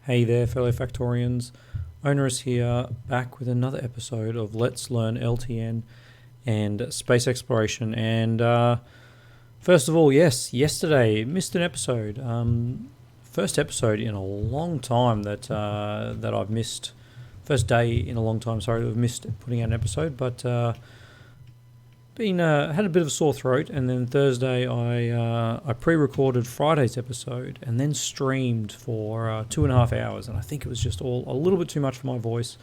Hey there, fellow Factorians. Onerous here, back with another episode of Let's Learn LTN and Space Exploration. And first of all, yes, yesterday missed an episode. First episode in a long time that I've missed. First day in a long time, sorry, I've missed putting out an episode. But had a bit of a sore throat, and then Thursday I pre-recorded Friday's episode and then streamed for 2.5 hours, and I think it was just all a little bit too much for my voice.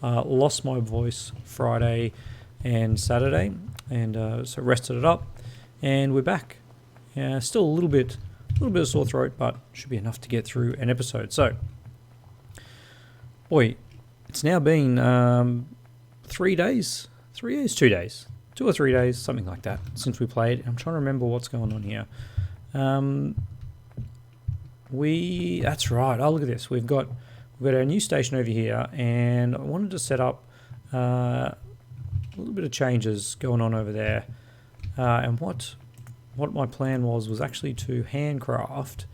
Lost my voice Friday and Saturday, and so rested it up, and we're back. Still a little bit of sore throat, but should be enough to get through an episode. So, boy, it's now been 3 days, 2 days. 2 or 3 days, something like that, since we played. I'm trying to remember what's going on here. That's right. Oh, look at this. We've got our new station over here, and I wanted to set up a little bit of changes going on over there. And what my plan was actually to handcraft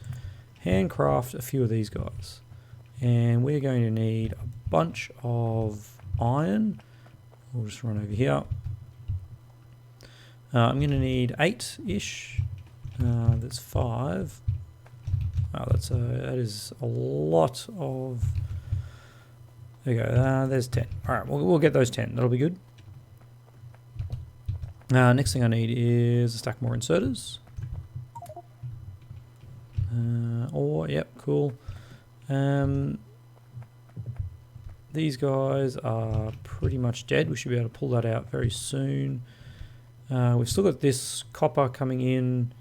a few of these guys. And we're going to need a bunch of iron. We'll just run over here. I'm going to need 8-ish. That's 5. Oh, that is a lot of. There you go. There's 10. All right, we'll get those 10. That'll be good. Next thing I need is a stack more inserters. Yep, cool. These guys are pretty much dead. We should be able to pull that out very soon. We've still got this copper coming in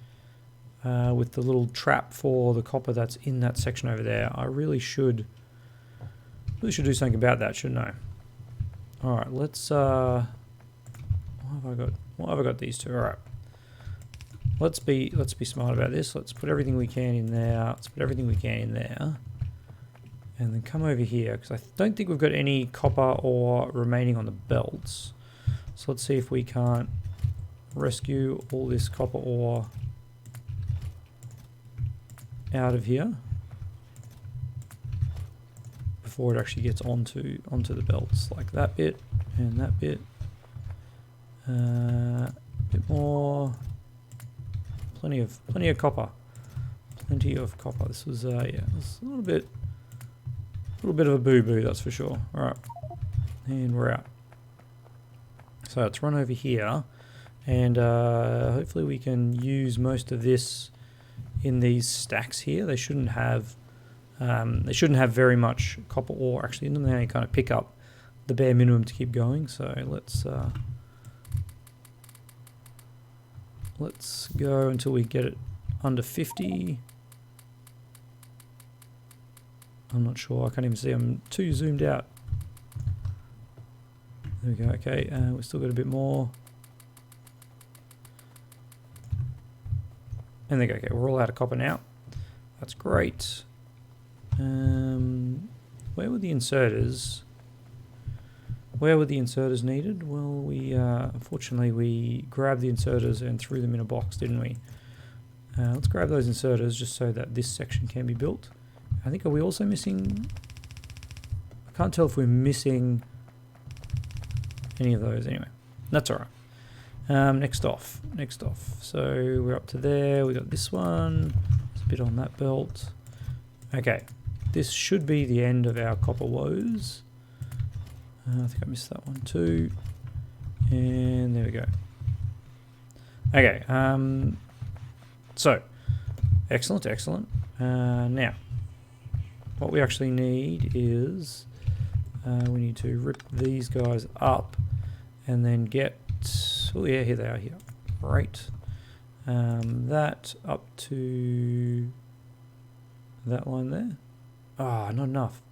with the little trap for the copper that's in that section over there. I really should do something about that, shouldn't I? All right, let's. What have I got these two? All right. Let's be smart about this. Let's put everything we can in there. And then come over here, because I don't think we've got any copper ore remaining on the belts. So let's see if we can't rescue all this copper ore out of here before it actually gets onto the belts, like that bit and that bit. A bit more. Plenty of copper. This was it was a little bit of a boo-boo, that's for sure. All right, and we're out. So let's run over here. And hopefully we can use most of this in these stacks here. They shouldn't have very much copper ore actually in them. They only kind of pick up the bare minimum to keep going. So let's go until we get it under 50. I'm not sure. I can't even see. I'm too zoomed out. There we go. Okay, we've still got a bit more. And they go, okay, we're all out of copper now. That's great. Where were the inserters? Where were the inserters needed? Well, unfortunately we grabbed the inserters and threw them in a box, didn't we? Let's grab those inserters just so that this section can be built. I think, are we also missing? I can't tell if we're missing any of those. Anyway, that's all right. Next off. So we're up to there. We got this one. There's a bit on that belt. Okay, this should be the end of our copper woes. I think I missed that one too. And there we go. Okay. So excellent. Now, what we actually need is we need to rip these guys up and then get. Oh yeah, here they are here. Right. That up to that line there. Ah, not enough.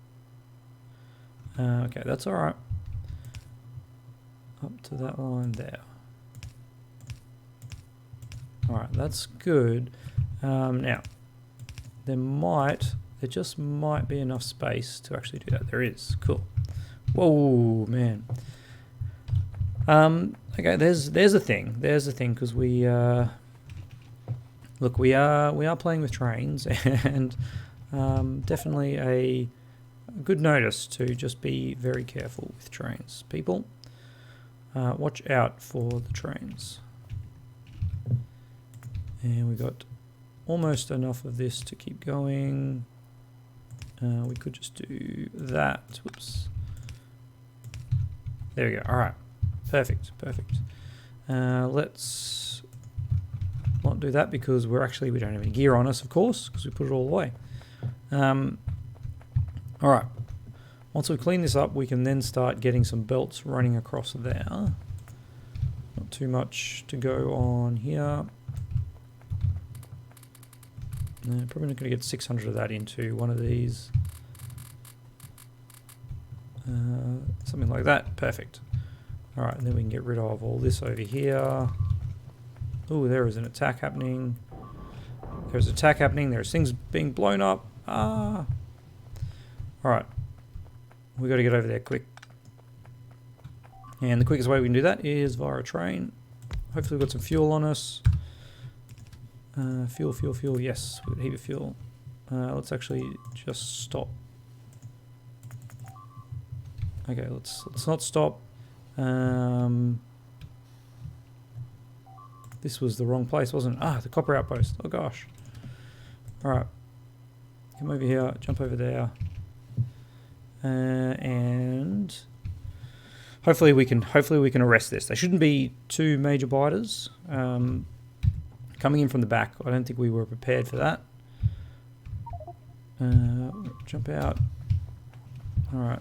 Okay, that's all right. Up to that line there. All right, that's good. Now, there just might be enough space to actually do that. There is. Cool. Whoa, man. Okay, there's a thing, because we look, we are playing with trains, and definitely a good notice to just be very careful with trains, people. Watch out for the trains. And we got almost enough of this to keep going. We could just do that. Whoops. There we go. All right. Perfect. Perfect. Let's not do that because we don't have any gear on us, of course, because we put it all away. All right. Once we clean this up, we can then start getting some belts running across there. Not too much to go on here. Probably not going to get 600 of that into one of these. Something like that. Perfect. Alright, and then we can get rid of all this over here. Oh, there is an attack happening. There's an attack happening. There's things being blown up. Ah. Alright. We got to get over there quick. And the quickest way we can do that is via a train. Hopefully we've got some fuel on us. Fuel. Yes, we've got a heap of fuel. Let's actually just stop. Okay, let's not stop. This was the wrong place, wasn't it? Ah, the copper outpost. Oh gosh. All right, come over here. Jump over there. And hopefully we can arrest this. They shouldn't be too major biters. Coming in from the back, I don't think we were prepared for that. Jump out. All right.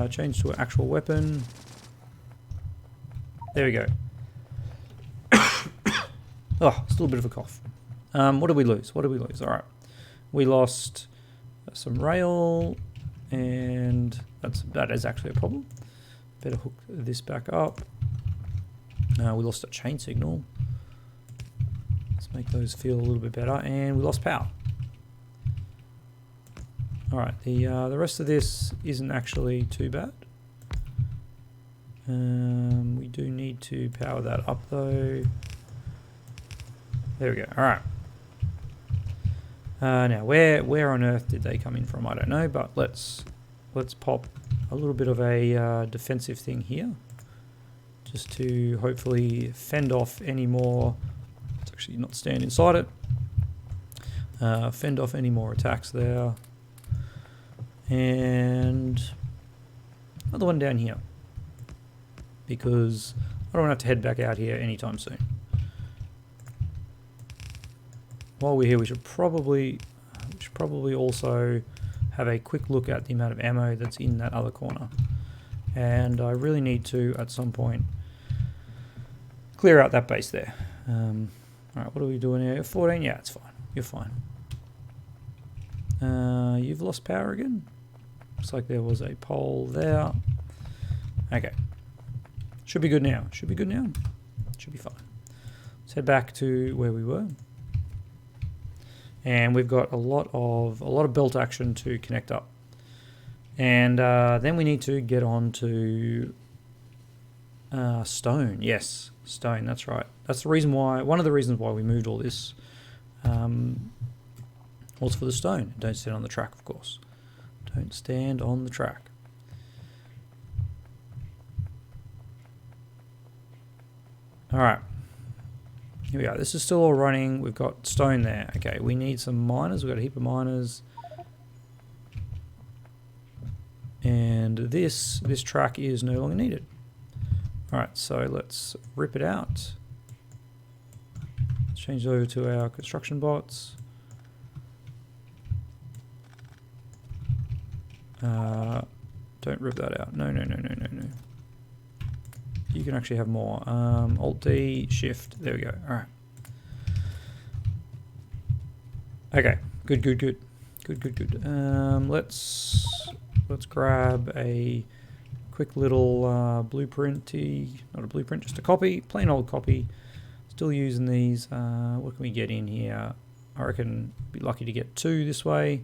Change to an actual weapon. There we go. Oh, still a bit of a cough. What did we lose? All right. We lost some rail, and that is actually a problem. Better hook this back up. We lost a chain signal. Let's make those feel a little bit better, and we lost power. All right, the rest of this isn't actually too bad. We do need to power that up though. There we go. All right. Now, where on earth did they come in from? I don't know, but let's pop a little bit of a defensive thing here, just to hopefully fend off any more. Let's actually not stand inside it. Fend off any more attacks there. And another one down here, because I don't want to have to head back out here anytime soon. While we're here, we should probably also have a quick look at the amount of ammo that's in that other corner. And I really need to, at some point, clear out that base there. Alright, what are we doing here? 14? Yeah, it's fine. You're fine. You've lost power again? Looks like there was a pole there. Okay. Should be good now. Should be fine. Let's head back to where we were. And we've got a lot of belt action to connect up. And then we need to get on to stone. Yes, stone, that's right. That's the reason why, one of the reasons why we moved all this was for the stone. Don't stand on the track, of course. Don't stand on the track. Alright. Here we go. This is still all running. We've got stone there. Okay, we need some miners. We've got a heap of miners. And this track is no longer needed. Alright, so let's rip it out. Let's change it over to our construction bots. Don't rip that out. No. You can actually have more. Alt-D, Shift. There we go. All right. Okay. Good. Let's grab a quick little blueprinty. Not a blueprint, just a copy. Plain old copy. Still using these. What can we get in here? I reckon be lucky to get 2 this way,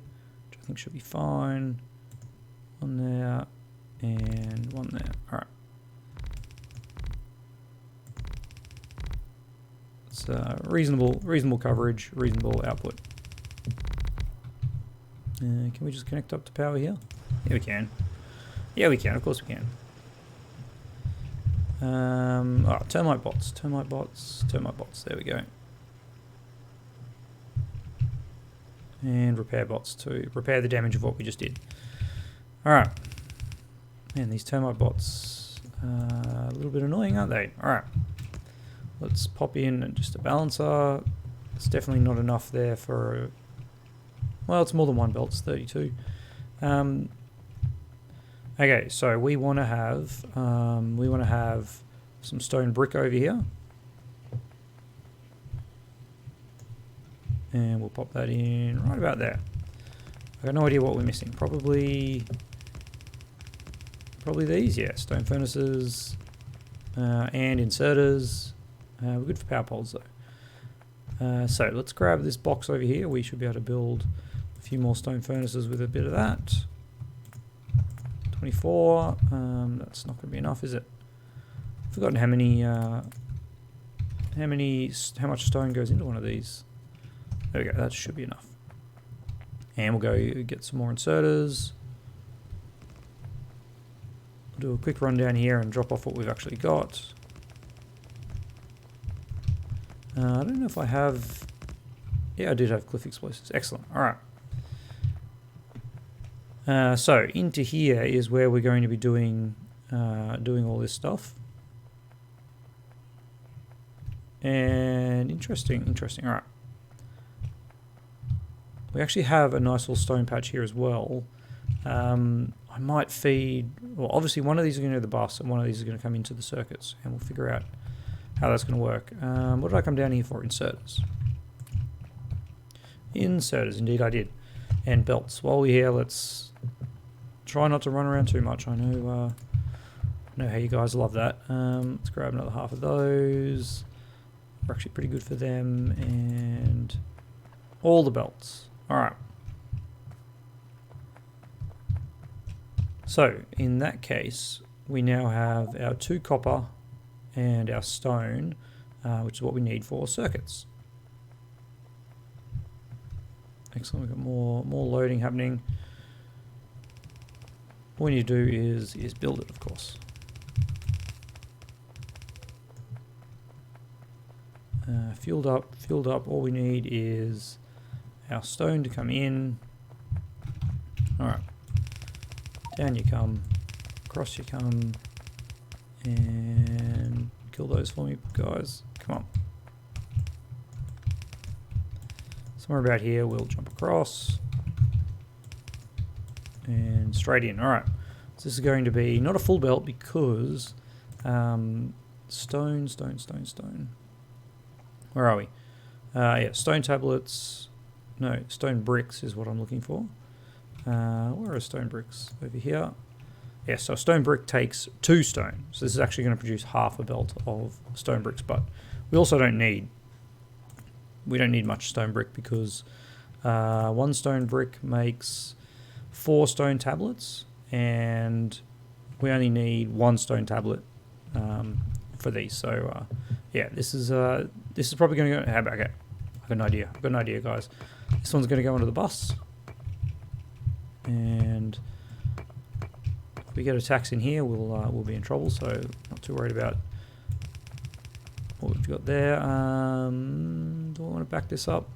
which I think should be fine. 1 there and 1 there. All right. It's reasonable coverage, reasonable output. Can we just connect up to power here? Yeah, we can. Yeah, we can. Of course we can. Oh, termite bots. Termite bots. Termite bots. There we go. And repair bots to repair the damage of what we just did. Alright. Man, these termite bots are a little bit annoying, aren't they? Alright. Let's pop in just a balancer. It's definitely not enough there for... Well, it's more than one belt. It's 32. Okay, so we want to have some stone brick over here. And we'll pop that in right about there. I've got no idea what we're missing. Probably these, yeah. Stone furnaces and inserters. We're good for power poles though. So let's grab this box over here. We should be able to build a few more stone furnaces with a bit of that. 24. That's not going to be enough, is it? I've forgotten how much stone goes into one of these. There we go, that should be enough. And we'll go get some more inserters. We'll do a quick run down here and drop off what we've actually got. I don't know if I have... Yeah, I did have cliff explosives. Excellent. Alright. So, into here is where we're going to be doing all this stuff. And interesting. Alright. We actually have a nice little stone patch here as well. I might feed... Well, obviously one of these is going to go to the bus and one of these is going to come into the circuits. And we'll figure out how that's going to work. What did I come down here for? Inserters. Inserters, indeed I did. And belts. While we're here, let's try not to run around too much. I know how you guys love that. Let's grab another half of those. We're actually pretty good for them. And all the belts. Alright. So, in that case, we now have our 2 copper and our stone, which is what we need for circuits. Excellent, we've got more loading happening. All we need to do is build it, of course. Fueled up. All we need is our stone to come in. Alright. Down you come. Across you come. And kill those for me, guys. Come on. Somewhere about here, we'll jump across. And straight in. Alright. So this is going to be not a full belt because stone. Where are we? Yeah, stone tablets. No, stone bricks is what I'm looking for. Where are stone bricks? Over here. Yeah, so a stone brick takes 2 stone. So this is actually going to produce half a belt of stone bricks, but we also don't need much stone brick because 1 stone brick makes 4 stone tablets, and we only need 1 stone tablet for these. So yeah, this is probably going to go. Okay, I've got an idea, guys. This one's going to go onto the bus, and if we get attacks in here, we'll be in trouble. So not too worried about what we've got there. Do I want to back this up?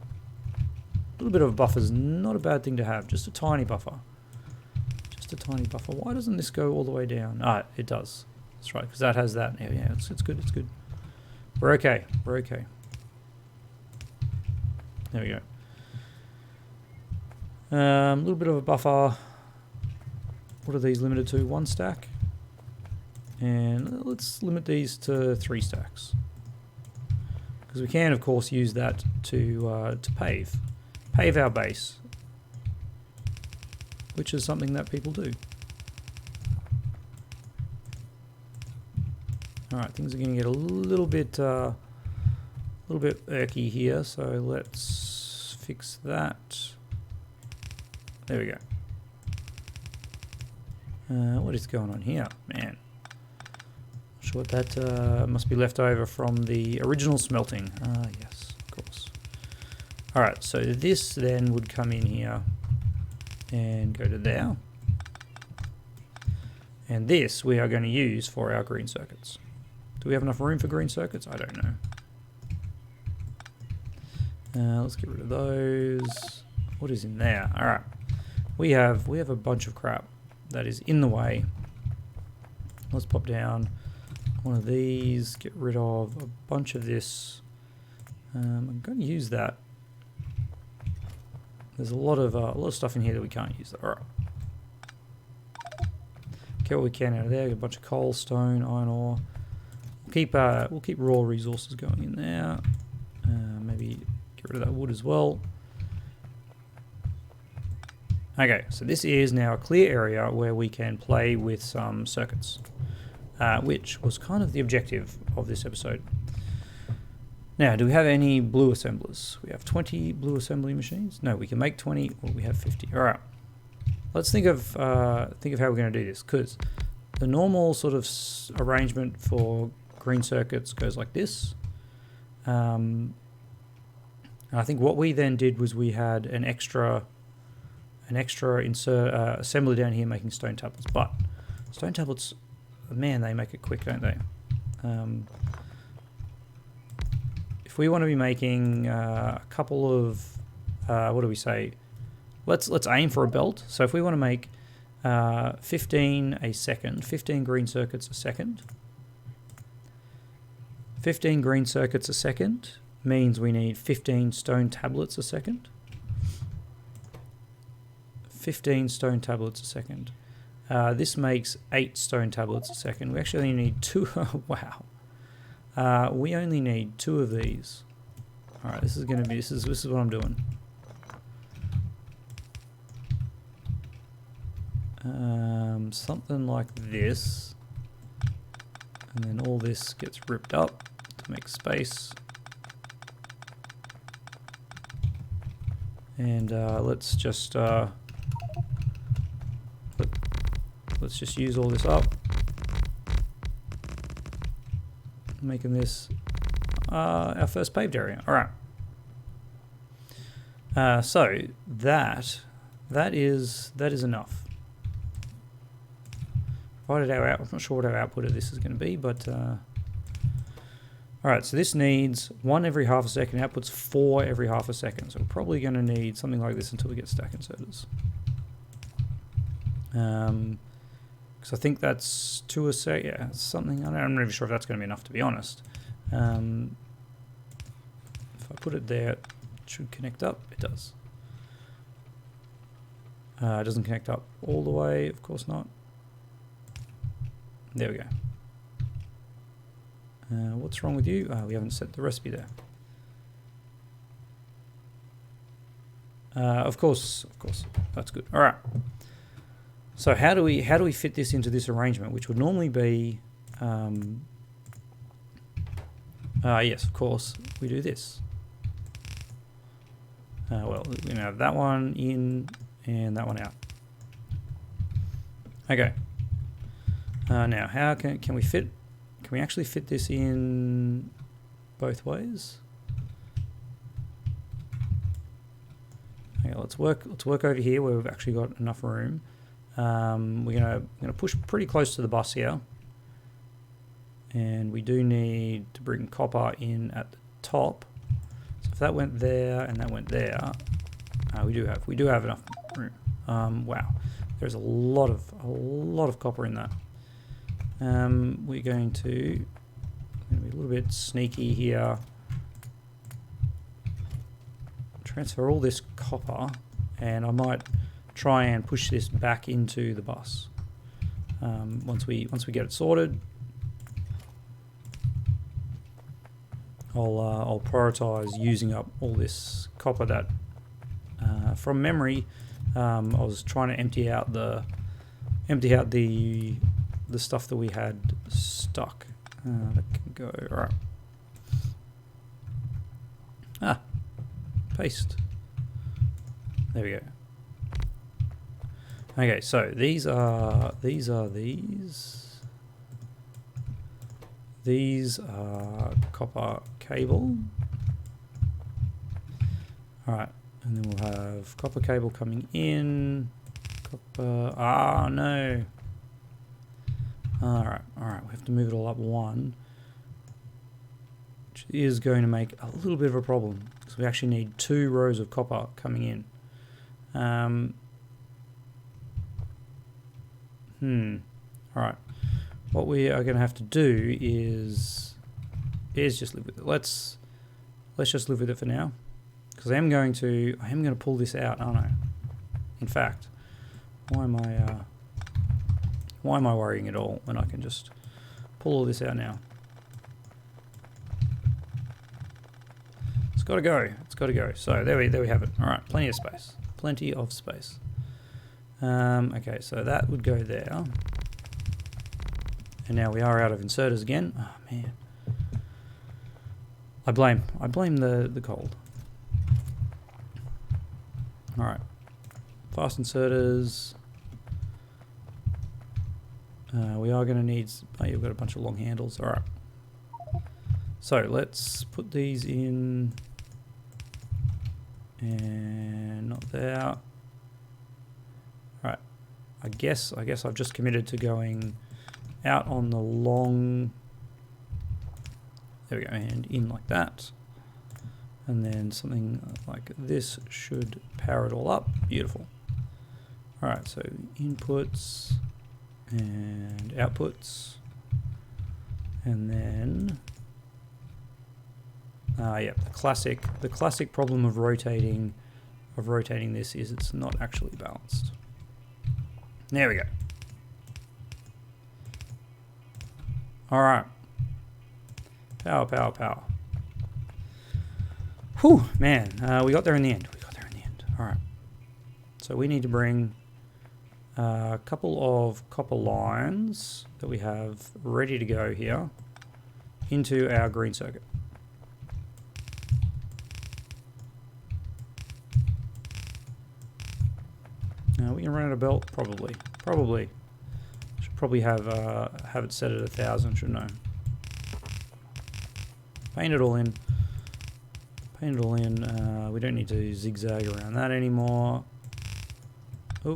A little bit of a buffer is not a bad thing to have. Just a tiny buffer. Why doesn't this go all the way down? Ah, it does. That's right, because that has that. Yeah, it's good. We're okay. There we go. A little bit of a buffer. What are these limited to? 1 stack. And let's limit these to 3 stacks. Because we can, of course, use that to pave our base, which is something that people do. Alright, things are going to get a little bit irky here, so let's fix that. There we go. What is going on here? Man. Not sure what that must be left over from the original smelting. Yes, of course. Alright, so this then would come in here and go to there. And this we are going to use for our green circuits. Do we have enough room for green circuits? I don't know. Let's get rid of those. What is in there? All right. We have a bunch of crap that is in the way. Let's pop down one of these, get rid of a bunch of this. I'm going to use that. There's a lot of stuff in here that we can't use. All right. Get what we can out of there. Get a bunch of coal, stone, iron ore. We'll keep raw resources going in there. Maybe get rid of that wood as well. Okay, so this is now a clear area where we can play with some circuits, which was kind of the objective of this episode. Now, do we have any blue assemblers? We have 20 blue assembly machines. No, we can make 20. Well, we have 50. All right. Let's think of how we're going to do this, because the normal sort of arrangement for green circuits goes like this. And I think what we then did was we had an extra assembly down here making stone tablets. But stone tablets, man, they make it quick, don't they? If we want to be making a couple of, what do we say? Let's aim for a belt. So if we want to make 15 a second, 15 green circuits a second, 15 green circuits a second means we need 15 stone tablets a second. 15 stone tablets a second. This makes 8 stone tablets a second. We actually only need 2. Wow. We only need 2 of these. All right, this is what I'm doing. Something like this, and then all this gets ripped up to make space. And let's just use all this up, making this our first paved area. All right. So that is enough. I'm not sure what our output of this is going to be, but all right. So this needs 1 every half a second. Output's 4 every half a second. So we're probably going to need something like this until we get stack inserters. Because I think that's 2 a sec. Yeah, something. I'm not really sure if that's going to be enough, to be honest. If I put it there, it should connect up. It does. It doesn't connect up all the way, of course not. There we go. What's wrong with you? We haven't set the recipe there. Of course. That's good. All right. So how do we fit this into this arrangement, which would normally be, yes, of course, we do this. Well, we're going to have that one in and that one out. Okay. Now, how can we fit? Can we actually fit this in both ways? Okay, let's work over here where we've actually got enough room. We're gonna push pretty close to the bus here, and we do need to bring copper in at the top. So if that went there and that went there, we do have enough room. Wow, there's a lot of copper in that. We're going to be a little bit sneaky here. Transfer all this copper, and I might try and push this back into the bus. Once we get it sorted, I'll prioritize using up all this copper that, from memory, I was trying to empty out the stuff that we had stuck. That can go. All right. Paste. There we go. Okay, so these are copper cable. All right, and then we'll have copper cable coming in. Copper. No. Alright, we have to move it all up one. Which is going to make a little bit of a problem, because we actually need 2 rows of copper coming in. Alright. What we are going to have to do is just live with it. Let's just live with it for now, because I am going to pull this out, aren't I? In fact, why am I worrying at all when I can just pull all this out now? It's got to go. It's got to go. So there we have it. All right, plenty of space. Plenty of space. Okay, so that would go there. And now we are out of inserters again. Oh man. I blame the cold. All right. Fast inserters. We are going to need... Oh, you've got a bunch of long handles. All right. So let's put these in, and not there. All right. I guess I've just committed to going out on the long. There we go, and in like that, and then something like this should power it all up. Beautiful. All right. So inputs and outputs, and then. Yeah, the classic problem of rotating this is it's not actually balanced. There we go. All right. Power, power, power. Whew, man, we got there in the end. All right. So we need to bring a couple of copper lines that we have ready to go here into our green circuit. We can run out of belt, probably. Should probably have it set at 1,000, shouldn't I? Paint it all in. We don't need to zigzag around that anymore. Oh,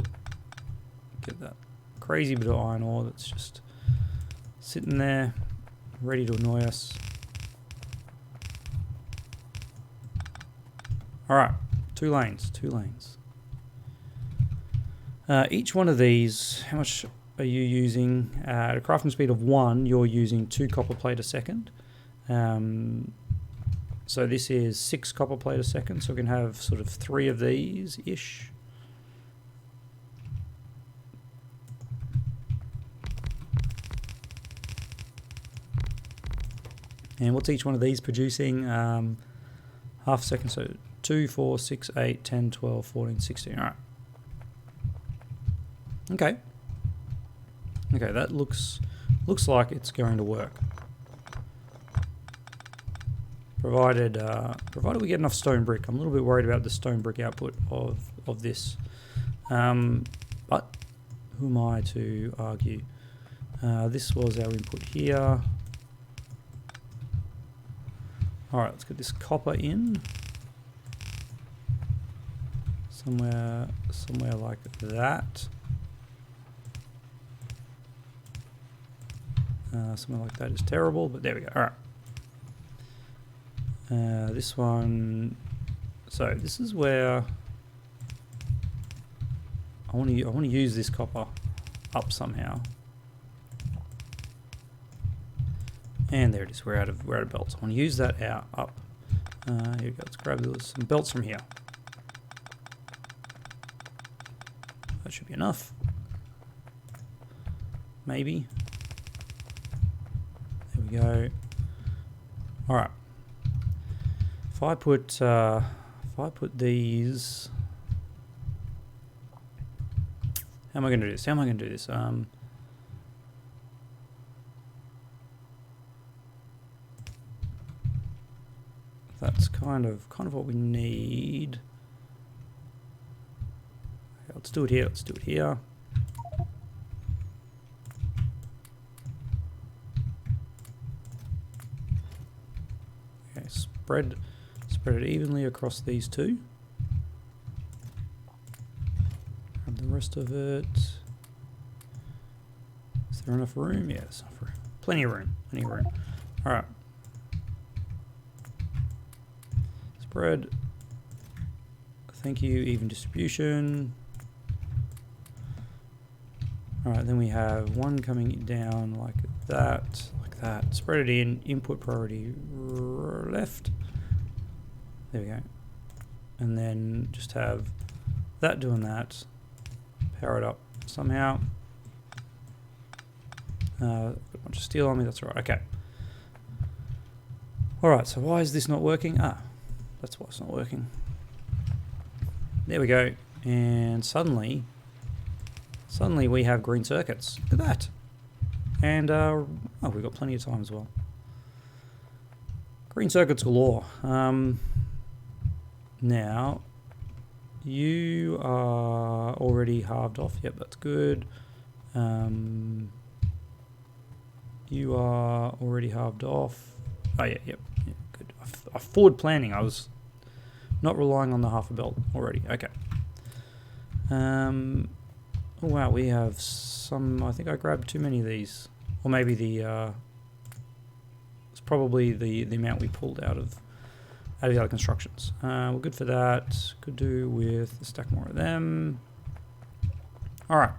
get that crazy bit of iron ore that's just sitting there, ready to annoy us. All right, 2 lanes. Each one of these, how much are you using? At a crafting speed of 1, you're using 2 copper plate a second. So this is 6 copper plate a second, so we can have sort of 3 of these-ish. And what's each one of these producing? Half a second, so 2, 4, 6, 8, 10, 12, 14, 16, all right. Okay, that looks like it's going to work. Provided we get enough stone brick. I'm a little bit worried about the stone brick output of this. But who am I to argue? This was our input here. Alright, let's get this copper in. Somewhere like that. Something like that is terrible, but there we go. All right. This one. So this is where I want to use this copper up somehow. And there it is. We're out of belts. I want to use that up. Here we go. Let's grab some belts from here. That should be enough. Maybe. There we go. All right. If I put these, how am I going to do this? That's kind of what we need. Okay, let's do it here. Okay, spread it evenly across these 2. Grab the rest of it. Is there enough room? Yeah, there's enough room. Plenty of room. Plenty of room. Alright. Spread. Thank you, even distribution. Alright, then we have one coming down like that, like that. Spread it in, input priority left. There we go. And then just have that doing that. Power it up somehow. Got a bunch of steel on me, that's right, okay. Alright, so why is this not working? Ah, that's why it's not working. There we go. And suddenly we have green circuits. Look at that. And, oh, we've got plenty of time as well. Green circuits galore. Now, you are already halved off. Yep, that's good. You are already halved off. Oh, yeah, yep. Yeah, good. I forward planning. I was not relying on the half a belt already. Okay. Oh, wow, we have some... I think I grabbed too many of these. Or maybe the... it's probably the amount we pulled out of the other constructions. We're good for that. Could do with a stack more of them. Alright.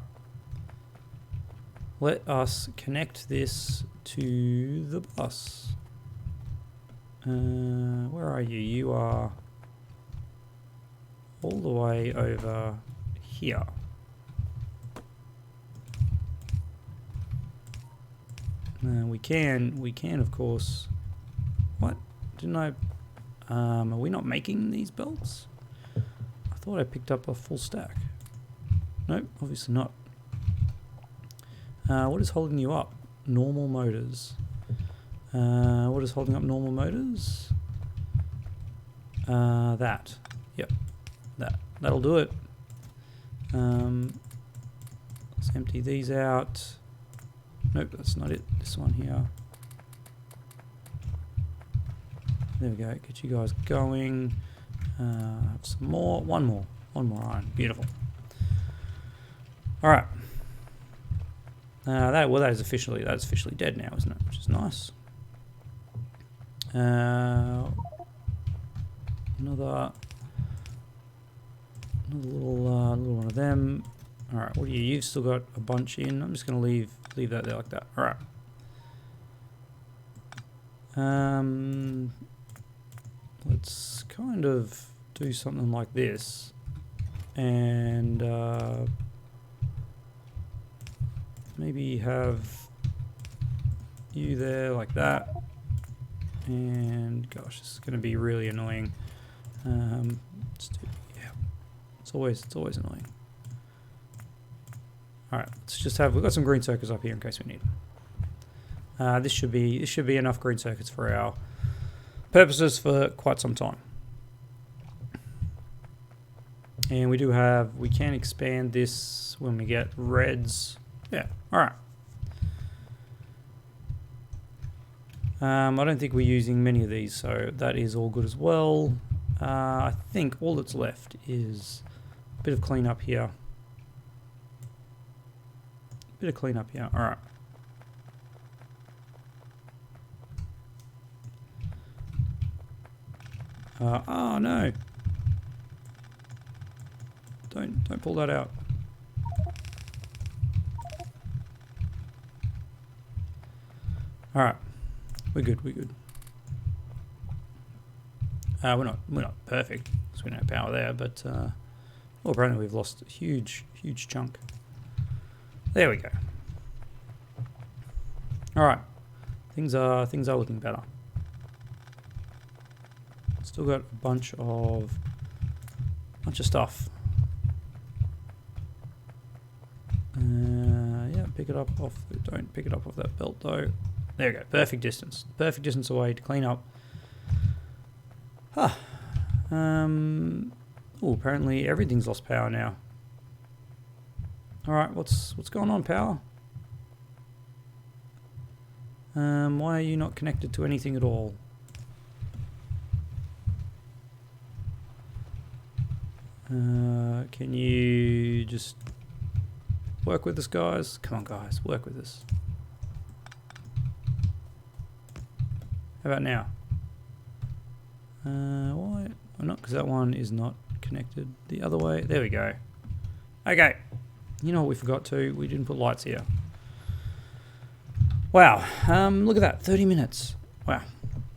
Let us connect this to the bus. Where are you? You are all the way over here. We can of course... What? Didn't I... are we not making these belts? I thought I picked up a full stack. Nope, obviously not. What is holding you up? Normal motors. What is holding up normal motors? That. Yep. That'll do it. Let's empty these out. Nope, that's not it. This one here. There we go. Get you guys going. Have some more. One more iron. Beautiful. All right. That's officially dead now, isn't it? Which is nice. Another little one of them. All right. What do you? You've still got a bunch in. I'm just gonna leave that there like that. All right. Let's kind of do something like this, and maybe have you there like that. And gosh, this is going to be really annoying. Let's do, yeah, it's always annoying. All right, let's just have. We've got some green circuits up here in case we need them. This should be enough green circuits for our purposes for quite some time. And we can expand this when we get reds. Yeah, all right. I don't think we're using many of these, so that is all good as well. I think all that's left is a bit of cleanup here. All right. Oh no! Don't pull that out. All right, we're good. We're not perfect because we don't have power there, but well, apparently we've lost a huge chunk. There we go. All right, things are looking better. Still got a bunch of stuff. Yeah, pick it up off. Don't pick it up off that belt though. There we go. Perfect distance. Perfect distance away to clean up. Oh, apparently everything's lost power now. All right, what's going on, power? Why are you not connected to anything at all? Can you just Work with us, guys. Come on, guys. Work with us. How about now? Why? Well, not because that one is not connected the other way. There we go. Okay. You know what we forgot to? We didn't put lights here. Wow. Look at that. 30 minutes. Wow.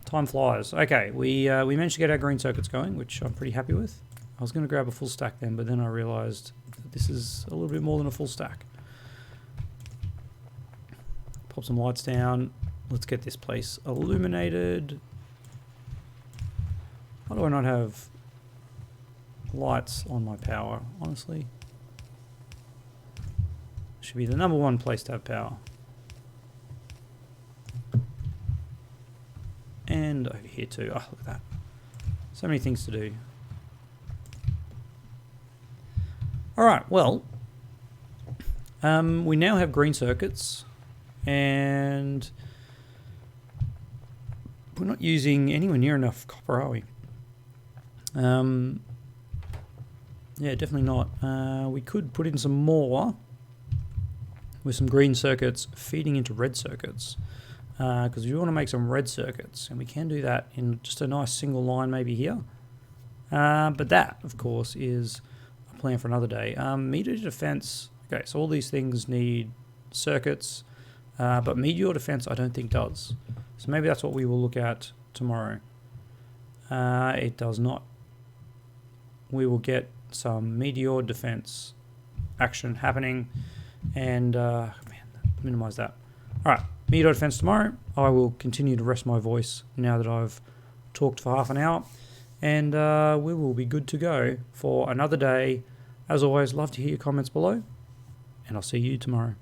Time flies. Okay. We managed to get our green circuits going, which I'm pretty happy with. I was going to grab a full stack then, but then I realized that this is a little bit more than a full stack. Pop some lights down. Let's get this place illuminated. Why do I not have lights on my power, honestly? Should be the #1 place to have power. And over here too. Oh, look at that. So many things to do. Alright, well, we now have green circuits, and we're not using anywhere near enough copper, are we? Yeah, definitely not. We could put in some more with some green circuits feeding into red circuits, because we want to make some red circuits, and we can do that in just a nice single line maybe here. But that, of course, is a plan for another day. Meteor defense. Okay, so all these things need circuits, but meteor defense I don't think does. So maybe that's what we will look at tomorrow. It does not. We will get some meteor defense action happening, and man, minimize that. All right, meteor defense tomorrow. I will continue to rest my voice now that I've talked for half an hour, and we will be good to go for another day. As always, love to hear your comments below, and I'll see you tomorrow.